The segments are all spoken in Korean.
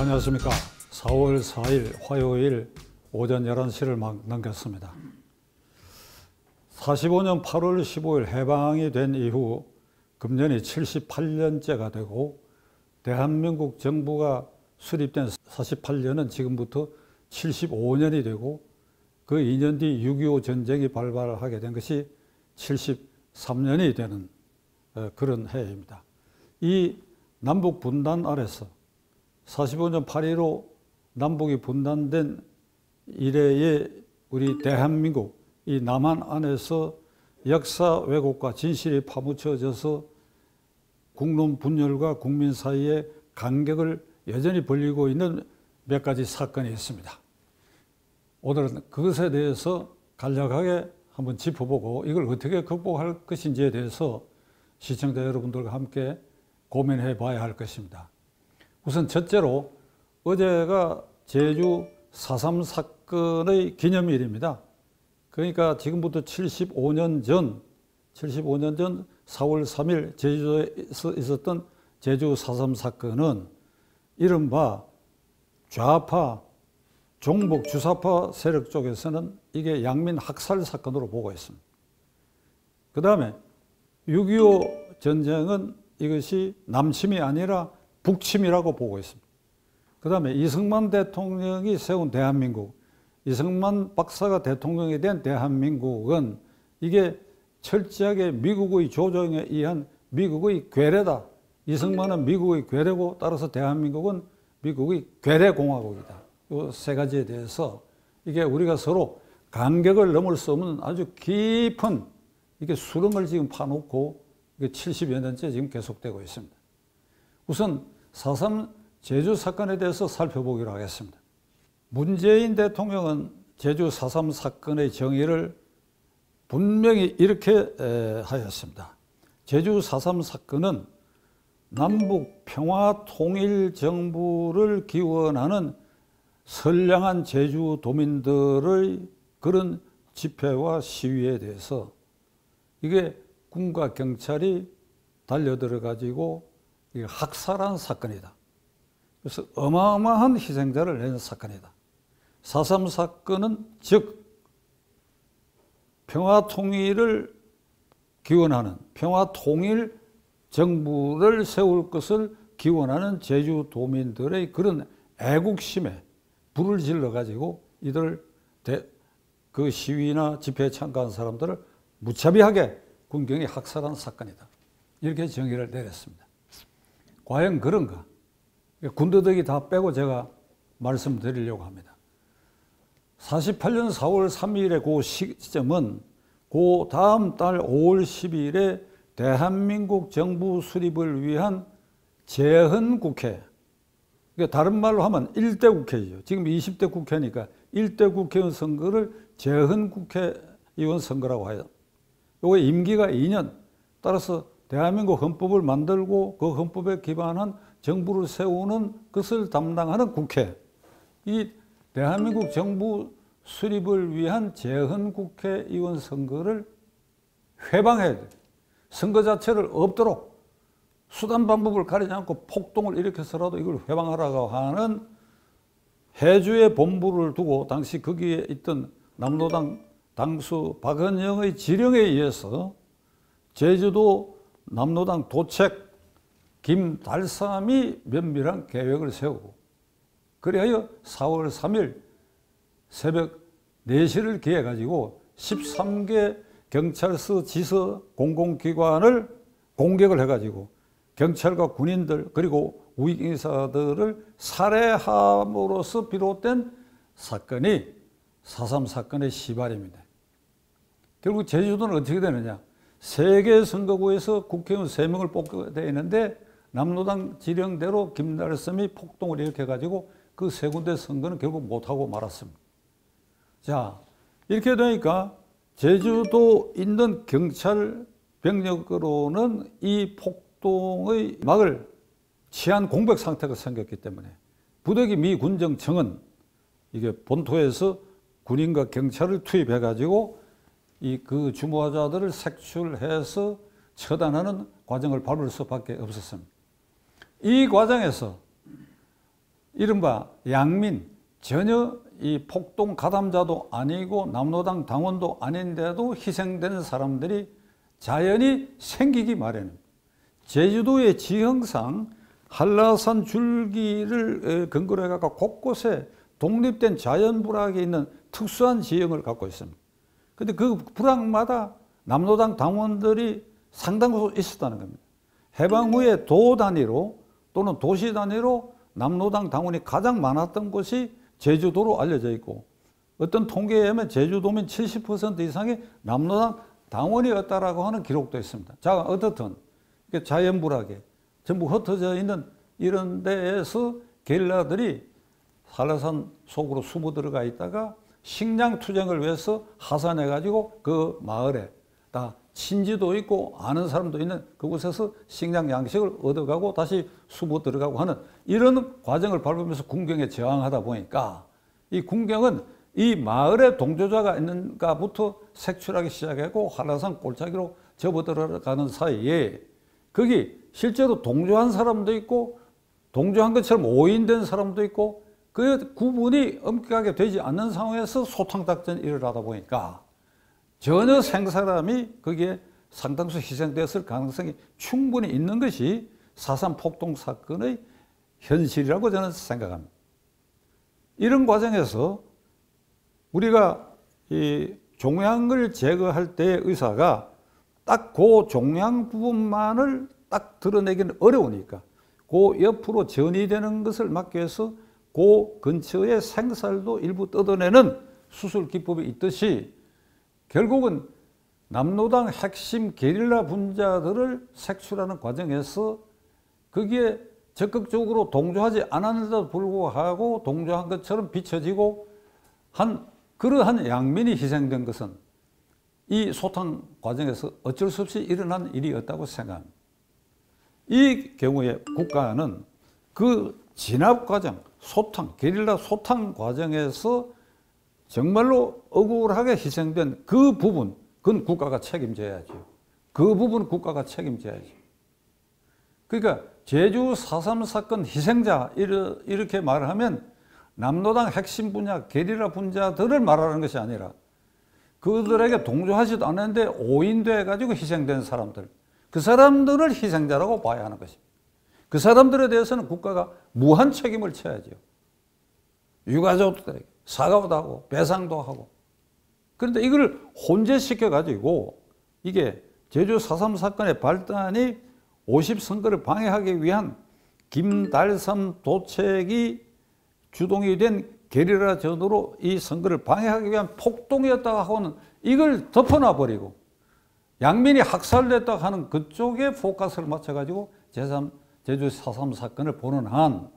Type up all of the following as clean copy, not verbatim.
안녕하십니까. 4월 4일 화요일 오전 11시를 막 넘겼습니다. 45년 8월 15일 해방이 된 이후 금년이 78년째가 되고 대한민국 정부가 수립된 48년은 지금부터 75년이 되고 그 2년 뒤 6.25 전쟁이 발발하게 된 것이 73년이 되는 그런 해입니다. 이 남북 분단 아래서 45년 8.15 남북이 분단된 이래의 우리 대한민국, 이 남한 안에서 역사 왜곡과 진실이 파묻혀져서 국론 분열과 국민 사이에 간격을 여전히 벌리고 있는 몇 가지 사건이 있습니다. 오늘은 그것에 대해서 간략하게 한번 짚어보고 이걸 어떻게 극복할 것인지에 대해서 시청자 여러분들과 함께 고민해 봐야 할 것입니다. 우선 첫째로 어제가 제주 4.3 사건의 기념일입니다. 그러니까 지금부터 75년 전 4월 3일 제주도에서 있었던 제주 4.3 사건은 이른바 좌파, 종북, 주사파 세력 쪽에서는 이게 양민 학살 사건으로 보고 있습니다. 그 다음에 6.25 전쟁은 이것이 남침이 아니라 북침이라고 보고 있습니다. 그 다음에 이승만 대통령이 세운 대한민국, 이승만 박사가 대통령이 된 대한민국은 이게 철저하게 미국의 조정에 의한 미국의 괴뢰다. 이승만은 미국의 괴뢰고 따라서 대한민국은 미국의 괴뢰공화국이다. 이 세 가지에 대해서 이게 우리가 서로 간격을 넘을 수 없는 아주 깊은 이게 수렁을 지금 파놓고 이게 70여 년째 지금 계속되고 있습니다. 우선 4.3 제주 사건에 대해서 살펴보기로 하겠습니다. 문재인 대통령은 제주 4.3 사건의 정의를 분명히 이렇게 하였습니다. 제주 4.3 사건은 남북 평화 통일 정부를 기원하는 선량한 제주도민들의 그런 집회와 시위에 대해서 이게 군과 경찰이 달려들어 가지고 학살한 사건이다. 그래서 어마어마한 희생자를 낸 사건이다. 4.3 사건은 즉 평화통일을 기원하는 평화통일 정부를 세울 것을 기원하는 제주도민들의 그런 애국심에 불을 질러가지고 이들 그 시위나 집회에 참가한 사람들을 무차별하게 군경이 학살한 사건이다. 이렇게 정의를 내렸습니다. 과연 그런가? 군더더기 다 빼고 제가 말씀드리려고 합니다. 48년 4월 3일의 그 시점은 그 다음 달 5월 10일에 대한민국 정부 수립을 위한 재헌국회, 그러니까 다른 말로 하면 1대 국회죠. 지금 20대 국회니까 1대 국회의원 선거를 재헌국회의원 선거라고 해요. 이거 임기가 2년, 따라서 대한민국 헌법을 만들고 그 헌법에 기반한 정부를 세우는 것을 담당하는 국회, 이 대한민국 정부 수립을 위한 재헌국회의원 선거를 회방해야 돼요. 선거 자체를 없도록 수단 방법을 가리지 않고 폭동을 일으켜서라도 이걸 회방하라고 하는 해주의 본부를 두고 당시 거기에 있던 남로당 당수 박헌영의 지령에 의해서 제주도 남로당 도책 김달삼이 면밀한 계획을 세우고 그리하여 4월 3일 새벽 4시를 기해 가지고 13개 경찰서 지서 공공기관을 공격을 해가지고 경찰과 군인들 그리고 우익인사들을 살해함으로써 비롯된 사건이 4.3 사건의 시발입니다. 결국 제주도는 어떻게 되느냐? 3개 선거구에서 국회의원 3명을 뽑게 되는데 남로당 지령대로 김달섬이 폭동을 일으켜가지고 그 3군데 선거는 결국 못하고 말았습니다. 자, 이렇게 되니까 제주도 있는 경찰 병력으로는 이 폭동의 막을 치안 공백 상태가 생겼기 때문에 부득이 미 군정청은 이게 본토에서 군인과 경찰을 투입해 가지고 그 주모자들을 색출해서 처단하는 과정을 밟을 수밖에 없었습니다. 이 과정에서 이른바 양민, 전혀 이 폭동 가담자도 아니고 남로당 당원도 아닌데도 희생되는 사람들이 자연히 생기기 마련입니다. 제주도의 지형상 한라산 줄기를 근거로 해서 곳곳에 독립된 자연 불악이 있는 특수한 지형을 갖고 있습니다. 그런데 그 불악마다 남로당 당원들이 상당수 있었다는 겁니다. 해방 후에 도 단위로 또는 도시 단위로 남로당 당원이 가장 많았던 곳이 제주도로 알려져 있고, 어떤 통계에 의하면 제주도민 70% 이상이 남로당 당원이었다라고 하는 기록도 있습니다. 자, 어떻든 자연 불악에 전부 흩어져 있는 이런 데에서 게릴라들이 한라산 속으로 숨어 들어가 있다가 식량 투쟁을 위해서 하산해 가지고 그 마을에 다 친지도 있고 아는 사람도 있는 그곳에서 식량 양식을 얻어가고 다시 숨어 들어가고 하는 이런 과정을 밟으면서 군경에 저항하다 보니까 이 군경은 이 마을에 동조자가 있는가부터 색출하기 시작했고 한라산 골짜기로 접어 들어가는 사이에 거기 실제로 동조한 사람도 있고 동조한 것처럼 오인된 사람도 있고 그 구분이 엄격하게 되지 않는 상황에서 소탕작전이 일어나다 보니까 전혀 생사람이 거기에 상당수 희생되었을 가능성이 충분히 있는 것이 4.3 폭동 사건의 현실이라고 저는 생각합니다. 이런 과정에서 우리가 이 종양을 제거할 때의 의사가 딱 그 종양 부분만을 딱 드러내기는 어려우니까 그 옆으로 전이되는 것을 막기 위해서 그 근처의 생살도 일부 뜯어내는 수술 기법이 있듯이 결국은 남로당 핵심 게릴라 분자들을 색출하는 과정에서 거기에 적극적으로 동조하지 않았는데도 불구하고 동조한 것처럼 비춰지고 한 그러한 양민이 희생된 것은 이 소탕 과정에서 어쩔 수 없이 일어난 일이었다고 생각합니다. 이 경우에 국가는 그 진압 과정, 소탕, 게릴라 소탕 과정에서 정말로 억울하게 희생된 그 부분, 그건 국가가 책임져야죠. 그 부분 국가가 책임져야죠. 그러니까 제주 4.3 사건 희생자 이렇게 말을 하면 남로당 핵심 분야, 게릴라 분자들을 말하는 것이 아니라 그들에게 동조하지도 않았는데 오인돼 가지고 희생된 사람들, 그 사람들을 희생자라고 봐야 하는 것입니다. 그 사람들에 대해서는 국가가 무한 책임을 져야죠. 유가족들에게 사과도 하고 배상도 하고. 그런데 이걸 혼재시켜 가지고 이게 제주 4.3 사건의 발단이 50선거를 방해하기 위한 김달삼 도책이 주동이 된 게릴라전으로 이 선거를 방해하기 위한 폭동이었다고 하고는 이걸 덮어놔 버리고 양민이 학살됐다고 하는 그쪽에 포커스를 맞춰가지고 제주 4.3 사건을 보는 한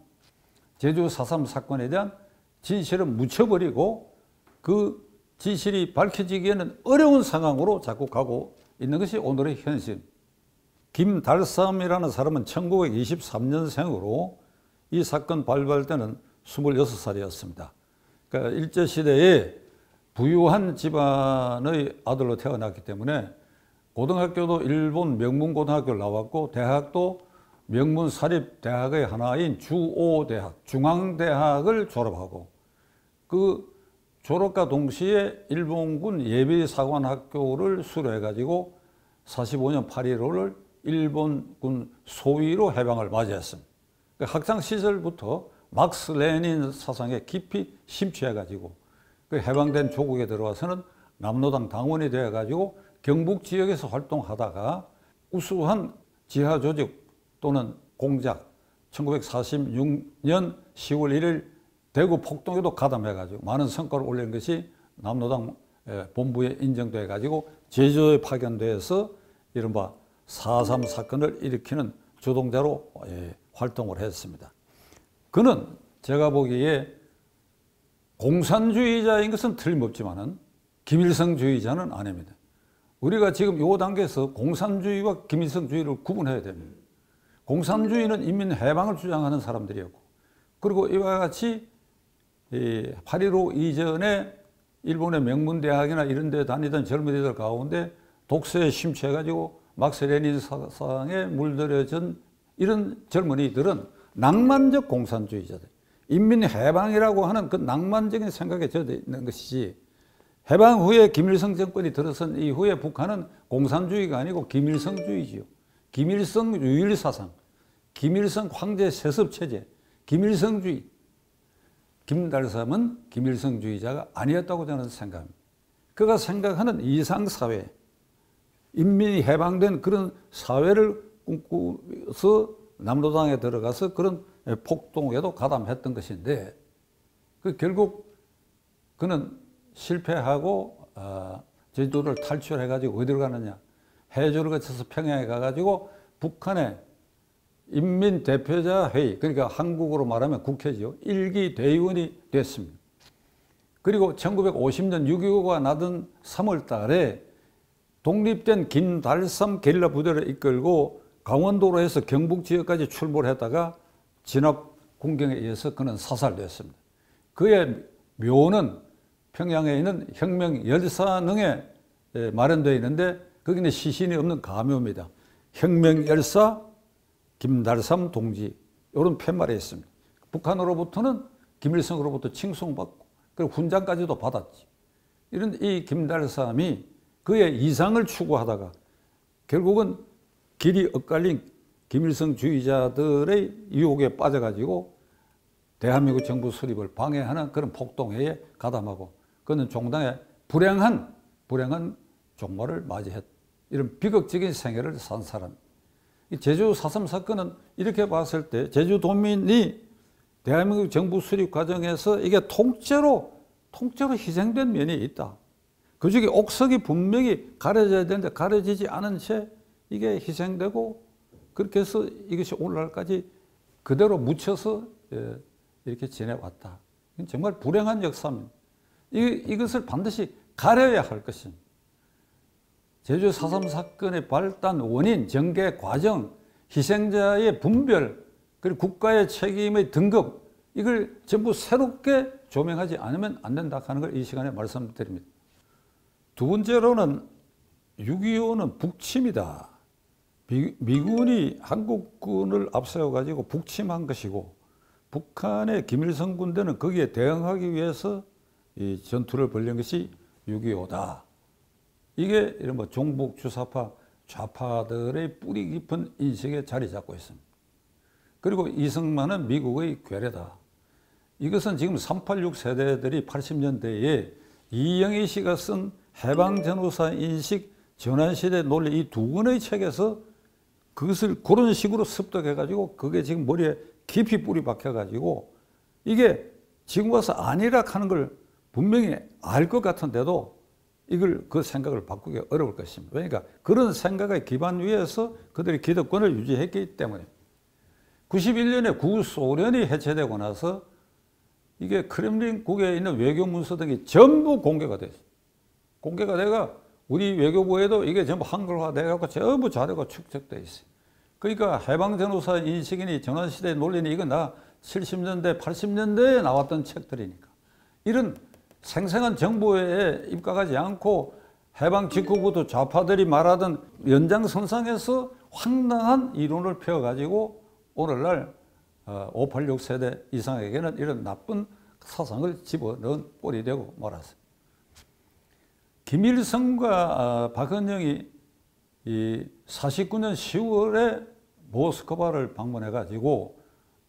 제주 4.3 사건에 대한 진실은 묻혀버리고 그 진실이 밝혀지기에는 어려운 상황으로 자꾸 가고 있는 것이 오늘의 현실. 김달삼이라는 사람은 1923년생으로 이 사건 발발 때는 26살이었습니다. 그러니까 일제시대에 부유한 집안의 아들로 태어났기 때문에 고등학교도 일본 명문고등학교를 나왔고 대학도 명문 사립대학의 하나인 주오대학, 중앙대학을 졸업하고 그 졸업과 동시에 일본군 예비사관학교를 수료해가지고 45년 8.15를 일본군 소위로 해방을 맞이했습니다. 학창시절부터 막스 레닌 사상에 깊이 심취해가지고 그 해방된 조국에 들어와서는 남로당 당원이 되어가지고 경북 지역에서 활동하다가 우수한 지하조직 또는 공작 1946년 10월 1일 대구 폭동에도 가담해가지고 많은 성과를 올린 것이 남로당 본부에 인정돼가지고 제주도에 파견돼서 이른바 4.3 사건을 일으키는 주동자로 활동을 했습니다. 그는 제가 보기에 공산주의자인 것은 틀림없지만은 김일성주의자는 아닙니다. 우리가 지금 이 단계에서 공산주의와 김일성주의를 구분해야 됩니다. 공산주의는 인민해방을 주장하는 사람들이었고 그리고 이와 같이 8.15 이전에 일본의 명문대학이나 이런 데 다니던 젊은이들 가운데 독서에 심취해가지고 막스 레닌 사상에 물들여진 이런 젊은이들은 낭만적 공산주의자들. 인민해방이라고 하는 그 낭만적인 생각에 젖어 있는 것이지, 해방 후에 김일성 정권이 들어선 이후에 북한은 공산주의가 아니고 김일성주의지요. 김일성 유일사상, 김일성 황제 세습체제, 김일성주의. 김달삼은 김일성주의자가 아니었다고 저는 생각합니다. 그가 생각하는 이상사회, 인민이 해방된 그런 사회를 꿈꾸서 남로당에 들어가서 그런 폭동에도 가담했던 것인데, 결국 그는 실패하고 제주도를 탈출해가지고 어디로 가느냐, 해주를 거쳐서 평양에 가가지고 북한의 인민대표자회의, 그러니까 한국으로 말하면 국회지요, 1기 대의원이 됐습니다. 그리고 1950년 6.25가 나던 3월 달에 독립된 김달삼 게릴라 부대를 이끌고 강원도로 해서 경북 지역까지 출몰 했다가 진압 군경에 의해서 그는 사살됐습니다. 그의 묘는 평양에 있는 혁명열사능에 마련되어 있는데, 거기는 시신이 없는 가묘입니다. 혁명열사 김달삼 동지, 이런 팻말이 있습니다. 북한으로부터는 김일성으로부터 칭송받고, 그리고 훈장까지도 받았지. 이런 이 김달삼이 그의 이상을 추구하다가 결국은 길이 엇갈린 김일성주의자들의 유혹에 빠져가지고 대한민국 정부 수립을 방해하는 그런 폭동회에 가담하고, 그는 종당에 불행한 종말을 맞이했다. 이런 비극적인 생애를 산 사람. 제주 4.3 사건은 이렇게 봤을 때 제주도민이 대한민국 정부 수립 과정에서 이게 통째로 희생된 면이 있다. 그 중에 옥석이 분명히 가려져야 되는데 가려지지 않은 채 이게 희생되고, 그렇게 해서 이것이 오늘날까지 그대로 묻혀서 이렇게 지내왔다. 정말 불행한 역사입니다. 이것을 반드시 가려야 할 것입니다. 제주 4.3 사건의 발단 원인, 전개 과정, 희생자의 분별, 그리고 국가의 책임의 등급, 이걸 전부 새롭게 조명하지 않으면 안 된다 하는 걸 이 시간에 말씀드립니다. 두 번째로는 6.25는 북침이다. 미군이 한국군을 앞세워가지고 북침한 것이고, 북한의 김일성 군대는 거기에 대응하기 위해서 이 전투를 벌인 것이 6.25다. 이게 이런 종북 주사파 좌파들의 뿌리 깊은 인식에 자리 잡고 있습니다. 그리고 이승만은 미국의 괴뢰다. 이것은 지금 386 세대들이 80년대에 이영희 씨가 쓴 해방전후사 인식 전환시대 논리, 이 두 권의 책에서 그것을 그런 식으로 습득해가지고 그게 지금 머리에 깊이 뿌리 박혀가지고 이게 지금 와서 아니라 하는 걸 분명히 알 것 같은데도 이걸 그 생각을 바꾸기 어려울 것입니다. 그러니까 그런 생각의 기반 위에서 그들이 기득권을 유지했기 때문에 91년에 구소련이 해체되고 나서 이게 크렘린국에 있는 외교 문서 등이 전부 공개가 됐어요. 공개가 돼가 우리 외교부에도 이게 전부 한글화 돼갖고 전부 자료가 축적돼 있어요. 그러니까 해방전후사 인식이니 전환시대 논리니 이건 다 70년대, 80년대에 나왔던 책들이니까. 이런 생생한 정보에 입각하지 않고 해방 직후부터 좌파들이 말하던 연장선상에서 황당한 이론을 펴가지고 오늘날 586 세대 이상에게는 이런 나쁜 사상을 집어넣은 꼴이 되고 말았어요. 김일성과 박헌영이 이 49년 10월에 모스크바를 방문해가지고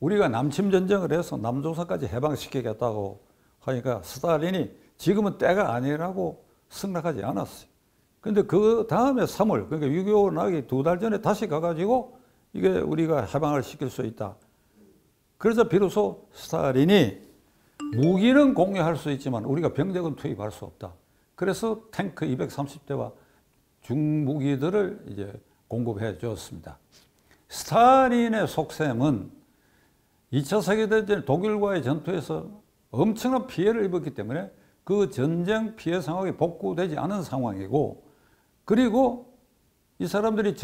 우리가 남침전쟁을 해서 남조선까지 해방시키겠다고 하니까 스탈린이 지금은 때가 아니라고 승낙하지 않았어요. 근데 그 다음에 3월, 그러니까 6.25 나기 2달 전에 다시 가가지고 이게 우리가 해방을 시킬 수 있다. 그래서 비로소 스탈린이 무기는 공유할 수 있지만 우리가 병력은 투입할 수 없다. 그래서 탱크 230대와 중무기들을 이제 공급해 주었습니다. 스탈린의 속셈은 2차 세계대전 독일과의 전투에서 엄청난 피해를 입었기 때문에 그 전쟁 피해 상황이 복구되지 않은 상황이고, 그리고 이 사람들이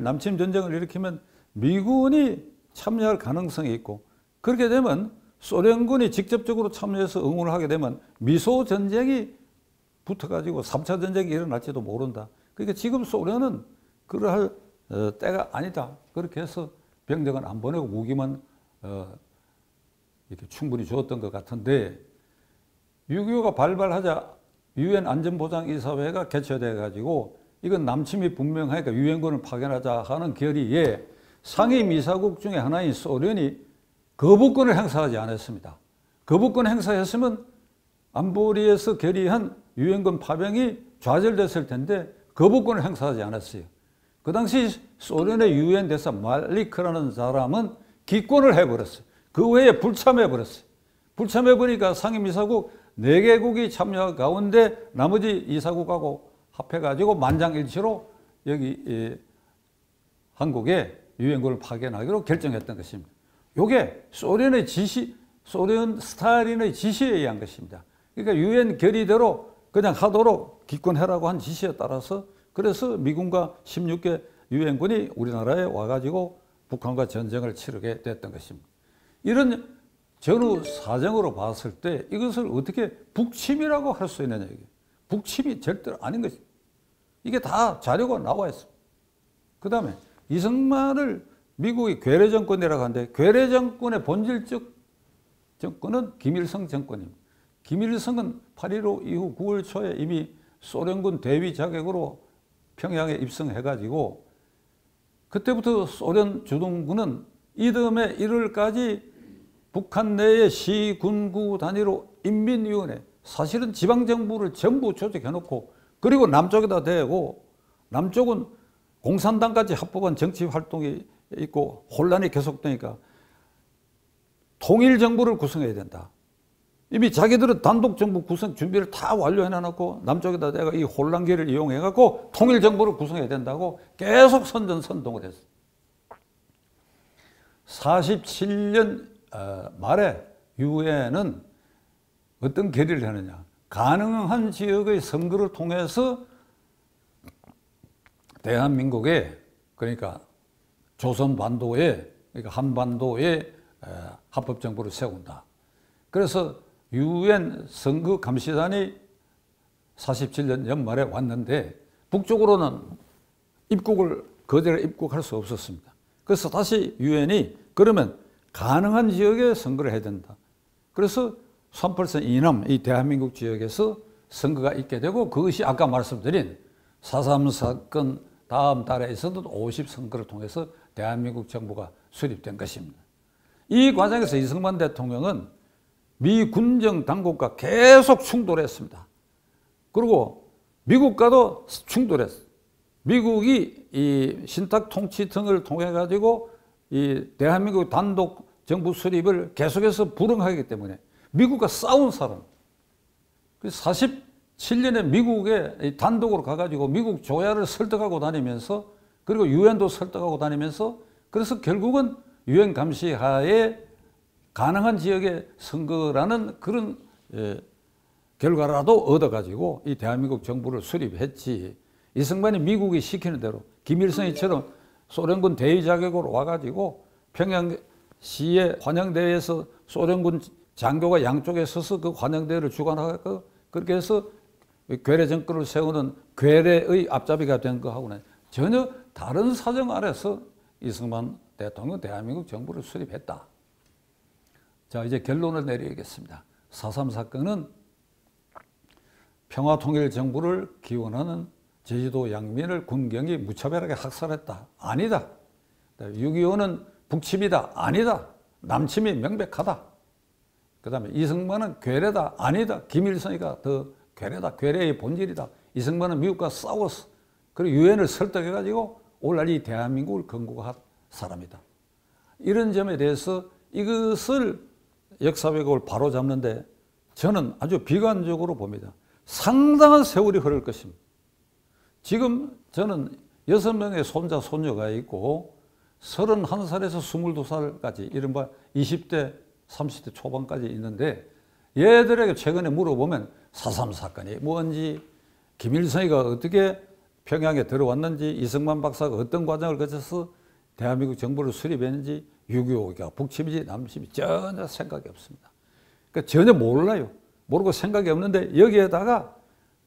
남침 전쟁을 일으키면 미군이 참여할 가능성이 있고, 그렇게 되면 소련군이 직접적으로 참여해서 응원을 하게 되면 미소 전쟁이 붙어가지고 3차 전쟁이 일어날지도 모른다. 그러니까 지금 소련은 그러할 때가 아니다. 그렇게 해서 병력은 안 보내고 무기만 이렇게 충분히 주었던 것 같은데 6.25가 발발하자 유엔 안전보장이사회가 개최돼 가지고 이건 남침이 분명하니까 유엔군을 파견하자 하는 결의에 상임이사국 중에 하나인 소련이 거부권을 행사하지 않았습니다. 거부권 행사했으면 안보리에서 결의한 유엔군 파병이 좌절됐을 텐데 거부권을 행사하지 않았어요. 그 당시 소련의 유엔 대사 말리크라는 사람은 기권을 해버렸어요. 그 외에 불참해버렸어요. 불참해버리니까 상임이사국 4개국이 참여 가운데 나머지 이사국하고 합해가지고 만장일치로 여기 한국에 유엔군을 파견하기로 결정했던 것입니다. 이게 소련의 지시, 소련 스탈린의 지시에 의한 것입니다. 그러니까 유엔 결의대로 그냥 하도록 기권해라고 한 지시에 따라서 그래서 미군과 16개 유엔군이 우리나라에 와가지고 북한과 전쟁을 치르게 됐던 것입니다. 이런 전후 사정으로 봤을 때 이것을 어떻게 북침이라고 할 수 있느냐. 이게. 북침이 절대로 아닌 것입니다. 이게 다 자료가 나와 있습니다. 그 다음에 이승만을 미국이 괴뢰 정권이라고 하는데 괴뢰 정권의 본질적 정권은 김일성 정권입니다. 김일성은 8.15 이후 9월 초에 이미 소련군 대위 자격으로 평양에 입성해가지고 그때부터 소련 주동군은 이듬해 1월까지 북한 내의 시, 군, 구 단위로 인민위원회, 사실은 지방정부를 전부 조직해놓고 그리고 남쪽에다 대고 남쪽은 공산당까지 합법한 정치활동이 있고 혼란이 계속되니까 통일정부를 구성해야 된다. 이미 자기들은 단독정부 구성 준비를 다 완료해놔놓고 남쪽에다 내가 이 혼란기를 이용해갖고 통일정부를 구성해야 된다고 계속 선전선동을 했어. 47년 말에 유엔은 어떤 결의를 하느냐. 가능한 지역의 선거를 통해서 대한민국에 그러니까 조선반도에 그러니까 한반도에 합법정부를 세운다. 그래서 유엔 선거감시단이 47년 연말에 왔는데 북쪽으로는 거제를 입국할 수 없었습니다. 그래서 다시 유엔이 그러면 가능한 지역에 선거를 해야 된다. 그래서 38선 이남 이 대한민국 지역에서 선거가 있게 되고 그것이 아까 말씀드린 4.3 사건 다음 달에 있었던 50선거를 통해서 대한민국 정부가 수립된 것입니다. 이 과정에서 이승만 대통령은 미 군정 당국과 계속 충돌했습니다. 그리고 미국과도 충돌했어요. 미국이 이 신탁 통치 등을 통해 가지고 이 대한민국 단독 정부 수립을 계속해서 불응하기 때문에 미국과 싸운 사람. 47년에 미국에 단독으로 가가지고 미국 조야를 설득하고 다니면서 그리고 유엔도 설득하고 다니면서 그래서 결국은 유엔 감시하에 가능한 지역의 선거라는 그런 결과라도 얻어가지고 이 대한민국 정부를 수립했지. 이승만이 미국이 시키는 대로 김일성이처럼 소련군 대위 자격으로 와가지고 평양시의 환영대회에서 소련군 장교가 양쪽에 서서 그 환영대회를 주관하고 그렇게 해서 괴뢰 정권을 세우는 괴뢰의 앞잡이가 된 거하고는 전혀 다른 사정 아래서 이승만 대통령 대한민국 정부를 수립했다. 자, 이제 결론을 내리겠습니다. 4.3 사건은 평화통일정부를 기원하는 제주도 양민을 군경이 무차별하게 학살했다. 아니다. 6.25는 북침이다. 아니다. 남침이 명백하다. 그 다음에 이승만은 괴뢰다. 아니다. 김일성이가 더 괴뢰다. 괴뢰의 본질이다. 이승만은 미국과 싸웠어. 그리고 유엔을 설득해가지고 오늘날 이 대한민국을 건국한 사람이다. 이런 점에 대해서 이것을 역사 왜곡을 바로잡는데 저는 아주 비관적으로 봅니다. 상당한 세월이 흐를 것입니다. 지금 저는 6명의 손자, 손녀가 있고 31살에서 22살까지 이른바 20대, 30대 초반까지 있는데 얘들에게 최근에 물어보면 4.3 사건이 뭔지 김일성이가 어떻게 평양에 들어왔는지 이승만 박사가 어떤 과정을 거쳐서 대한민국 정부를 수립했는지 6.25가 북침이지 남침이 전혀 생각이 없습니다. 그러니까 전혀 몰라요. 모르고 생각이 없는데 여기에다가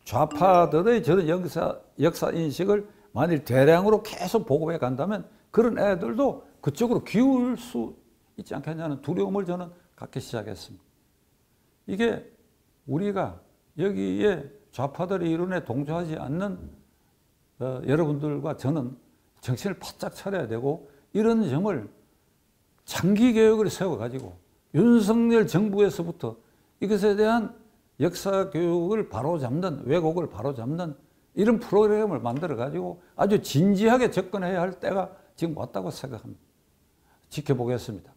좌파들의 저런 역사 인식을 만일 대량으로 계속 보급해 간다면 그런 애들도 그쪽으로 기울 수 있지 않겠냐는 두려움을 저는 갖기 시작했습니다. 이게 우리가 여기에 좌파들의 이론에 동조하지 않는 여러분들과 저는 정신을 바짝 차려야 되고, 이런 점을 장기 계획을 세워가지고 윤석열 정부에서부터 이것에 대한 역사 교육을 바로잡는, 왜곡을 바로잡는 이런 프로그램을 만들어가지고 아주 진지하게 접근해야 할 때가 지금 왔다고 생각합니다. 지켜보겠습니다.